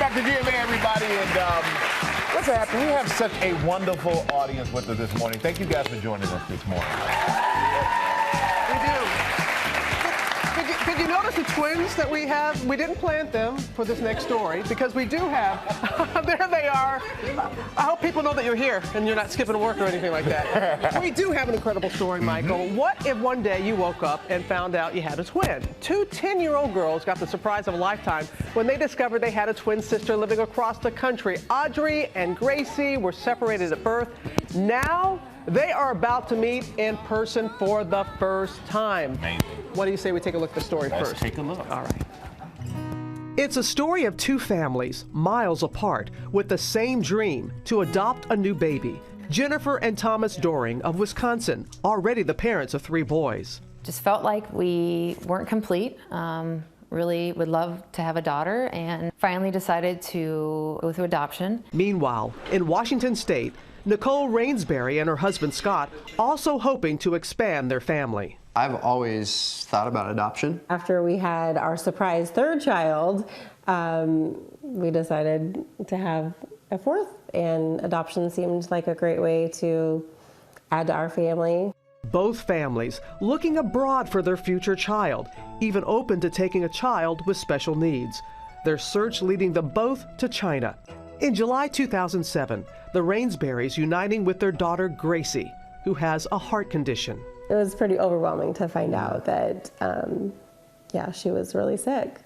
back to GMA, everybody, and what's happening? We have such a wonderful audience with us this morning. Thank you guys for joining us this morning. We do. Did you notice the twins that we have? We didn't plant them for this next story because we do have, there they are. I hope people know that you're here and you're not skipping work or anything like that. We do have an incredible story, Michael. What if one day you woke up and found out you had a twin? Two 10-year-old girls got the surprise of a lifetime when they discovered they had a twin sister living across the country. Audrey and Gracie were separated at birth. Now they are about to meet in person for the first time. Amazing. What do you say we take a look at the story first? Let's take a look. All right. It's a story of two families miles apart with the same dream to adopt a new baby. Jennifer and Thomas Doring of Wisconsin, already the parents of 3 boys. Just felt like we weren't complete. Really would love to have a daughter and finally decided to go through adoption. Meanwhile, in Washington State, Nicole Rainsbury and her husband Scott also hoping to expand their family. I've always thought about adoption. After we had our surprise 3rd child, we decided to have a 4th, and adoption seemed like a great way to add to our family. Both families looking abroad for their future child, even open to taking a child with special needs. Their search leading them both to China. In July 2007, the Rainsburys uniting with their daughter Gracie, who has a heart condition. It was pretty overwhelming to find out that, she was really sick.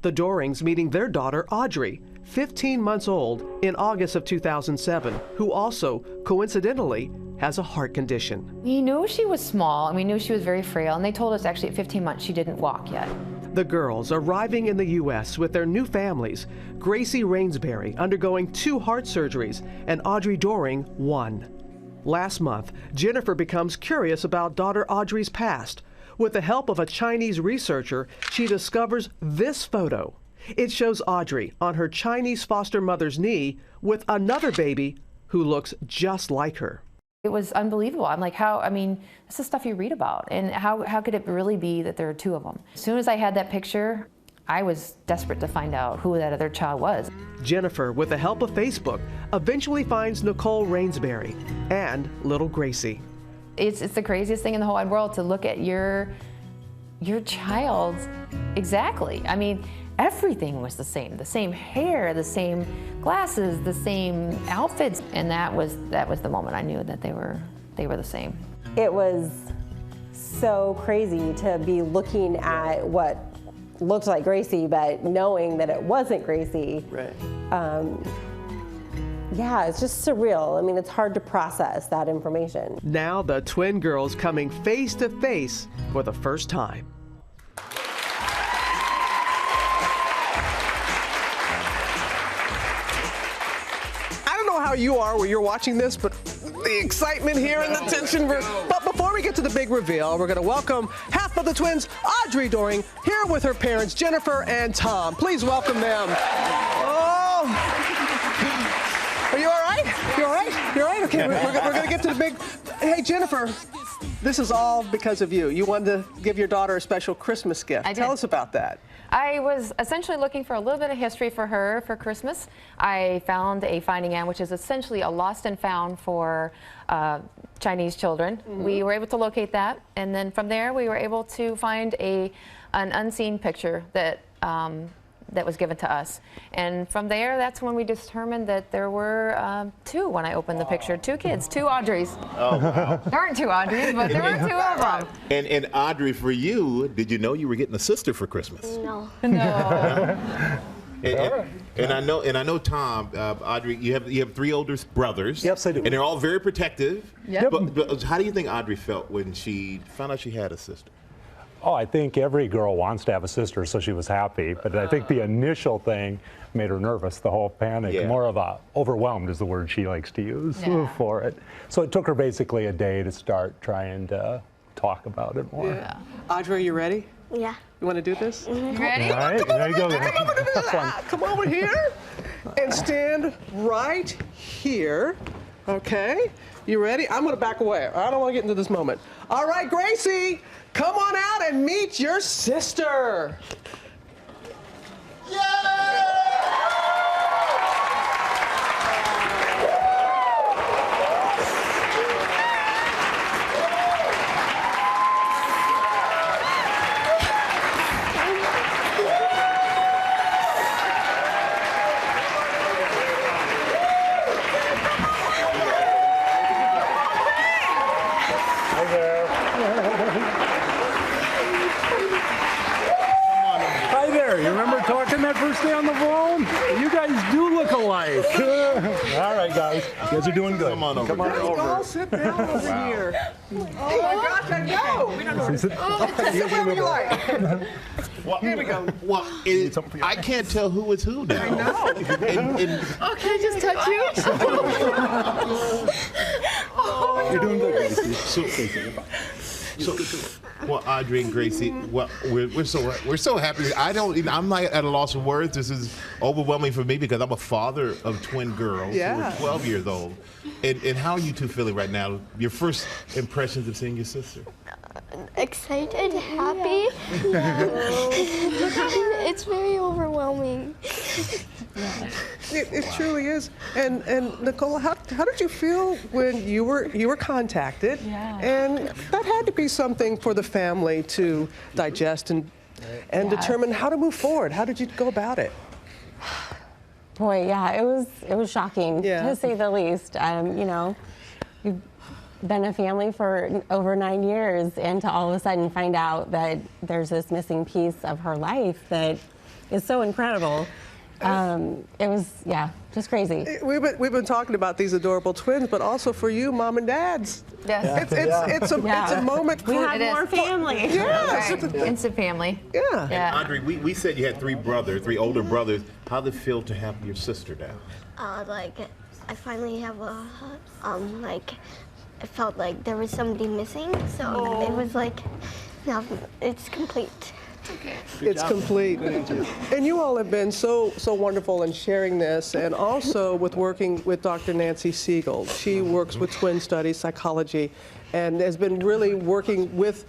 The Dorings meeting their daughter Audrey, 15 months old, in August of 2007, who also, coincidentally, has a heart condition. We knew she was small and we knew she was very frail, and they told us actually at 15 months she didn't walk yet. The girls arriving in the U.S. with their new families, Gracie Rainsbury undergoing 2 heart surgeries and Audrey Doring 1. Last month, Jennifer becomes curious about daughter Audrey's past. With the help of a Chinese researcher, she discovers this photo. It shows Audrey on her Chinese foster mother's knee with another baby who looks just like her. It was unbelievable. I'm like, this is stuff you read about, and how could it really be that there are 2 of them? As soon as I had that picture, I was desperate to find out who that other child was. Jennifer, with the help of Facebook, eventually finds Nicole Rainsbury and little Gracie. It's the craziest thing in the whole wide world to look at your child exactly. Everything was the same hair, the same glasses, the same outfits, and that was the moment I knew that they were the same. It was so crazy to be looking at what looked like Gracie, but knowing that it wasn't Gracie. Right. It's just surreal. It's hard to process that information. Now the twin girls coming face to face for the first time. I don't know how you are when you're watching this, but the excitement here and the tension. But before we get to the big reveal, we're going to welcome half of the twins, Audrey Doring, here with her parents, Jennifer and Tom. Please welcome them. Are you all right? You all right? You all right? Okay, we're going to get to the big... Hey, Jennifer, this is all because of you. You wanted to give your daughter a special Christmas gift. I did. Tell us about that. I was essentially looking for a little bit of history for her for Christmas. I found a finding ad, which is essentially a lost and found for Chinese children. Mm-hmm. We were able to locate that, and then from there we were able to find an unseen picture that that was given to us. And from there, that's when we determined that there were 2 when I opened the picture. 2 kids, 2 Audreys. Oh, wow. There weren't 2 Audreys, but there were 2 of them. And Audrey, for you, did you know you were getting a sister for Christmas? No. No. And I know, Tom, Audrey, you have 3 older brothers. Yes, I do. And they're all very protective. Yep. But how do you think Audrey felt when she found out she had a sister? Oh, I think every girl wants to have a sister, so she was happy. But I think the initial thing made her nervous, the whole panic. Yeah. More of a overwhelmed is the word she likes to use for it. So it took her basically a day to start trying to talk about it more. Yeah. Audrey, you ready? Yeah. You want to do this? You ready? All right, there you go. Come over here and stand right here. Okay. You ready? I'm going to back away. I don't want to get into this moment. All right, Gracie, come on out and meet your sister. Yay! stay on the phone? You guys do look alike. All right, guys. You guys are doing good. Come on over. Let's all sit down over here. Oh my gosh, I know. Sit wherever you like. Well, Here we go. Well, I can't tell who is who now. I know. Oh, can I just touch you? You're doing good. Well, Audrey and Gracie, well, we're so happy. I'm not at a loss of words. This is overwhelming for me because I'm a father of twin girls who are 12 years old. And how are you two feeling right now? Your first impressions of seeing your sister? Excited, happy. It's very overwhelming. It truly is. And Nicole, how did you feel when you were contacted? Yeah. And that had to be something for the family to digest and determine how to move forward. How did you go about it? Boy, yeah, it was shocking to say the least. You know, you've been a family for over 9 years, and to all of a sudden find out that there's this missing piece of her life that is so incredible. It was, just crazy. We've been talking about these adorable twins, but also for you, mom and dads. Yes. It's a moment for We have more family. Yes. Right. Instant family. Yeah. Yeah. Audrey, we said you had three older brothers. How did it feel to have your sister now? Like, I finally have a, like, I felt like there was somebody missing, so it was like, now it's complete. It's complete. And you all have been so wonderful in sharing this, and also with working with Dr. Nancy Siegel. She works with twin studies, psychology, and has been really working with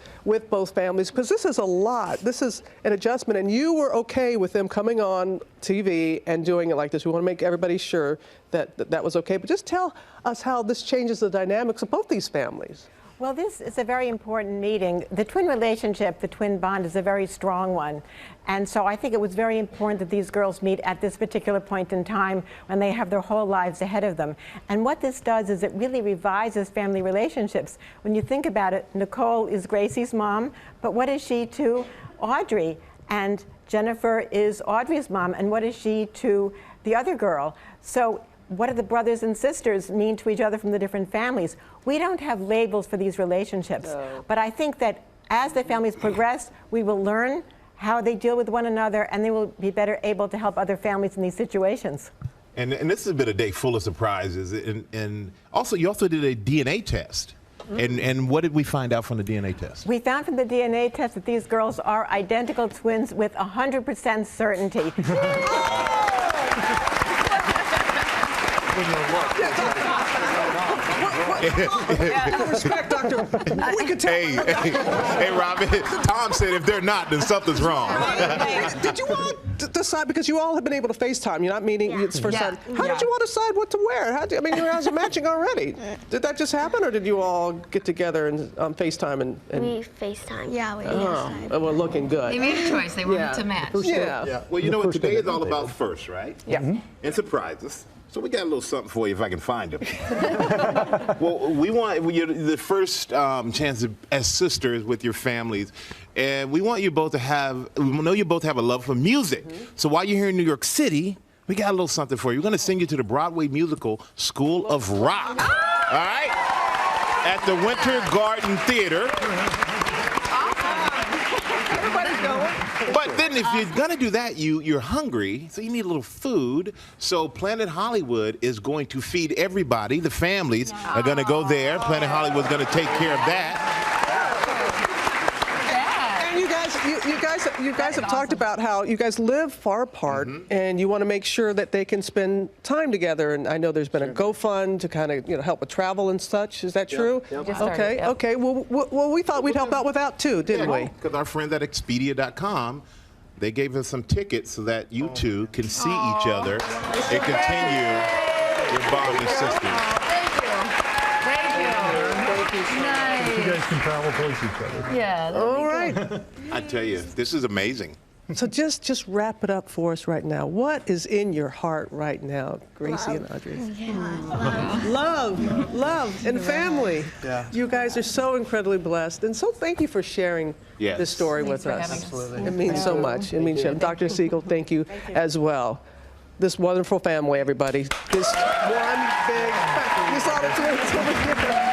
both families, because this is a lot. This is an adjustment, and you were okay with them coming on TV and doing it like this. We want to make everybody sure that was okay. But just tell us how this changes the dynamics of both these families. Well, this is a very important meeting. The twin relationship, the twin bond, is a very strong one. And so I think it was very important that these girls meet at this particular point in time when they have their whole lives ahead of them. And what this does is it really revises family relationships. When you think about it, Nicole is Gracie's mom, but what is she to Audrey? And Jennifer is Audrey's mom, and what is she to the other girl? So what do the brothers and sisters mean to each other from the different families? We don't have labels for these relationships, but I think that as the families progress, we will learn how they deal with one another, and they will be better able to help other families in these situations. And this has been a day full of surprises. And also, you also did a DNA test. And what did we find out from the DNA test? We found from the DNA test that these girls are identical twins with 100% certainty. Respect, doctor. We could tell. Hey, Robin. Tom said if they're not, then something's wrong. Did you all decide, because you all have been able to FaceTime, you're not meeting, it's the first time. How did you all decide what to wear? You guys are matching already. Did that just happen, or did you all get together and FaceTime? And We FaceTime. Yeah, we and we're looking good. They made a choice. They wanted to match. Yeah. Well, you know what? Today is all about first, right? Yeah. And surprises. So we got a little something for you if I can find them. Well, we want the first chance as sisters with your families, and we want you both to have. We know you both have a love for music. So while you're here in New York City, we got a little something for you. We're going to send you to the Broadway musical School of Rock. All right, at the Winter Garden Theater. Everybody's going. But then if you're going to do that, you're hungry, so you need a little food. So Planet Hollywood is going to feed everybody. The families are going to go there. Planet Hollywood's going to take care of that. And you guys have talked about how you guys live far apart, and you want to make sure that they can spend time together. And I know there's been a GoFund to kind of help with travel and such. Is that true? Just started, Okay. yep. Okay. Well, we thought we'd help out with that too, didn't we? Because our friends at Expedia.com, they gave us some tickets so that you two can see each other and continue your bond as sisters. Nice. You guys can travel towards each other. Yeah. All right. I tell you, this is amazing. So just wrap it up for us right now. What is in your heart right now, Gracie and Audrey? Love, and family. Yeah. You guys are so incredibly blessed, and so thank you for sharing Yes. this story Thanks with for us. having us. Absolutely. It means so much. It means, Dr. Siegel, thank you as well. This wonderful family, everybody. Just one big. You saw the twins over here.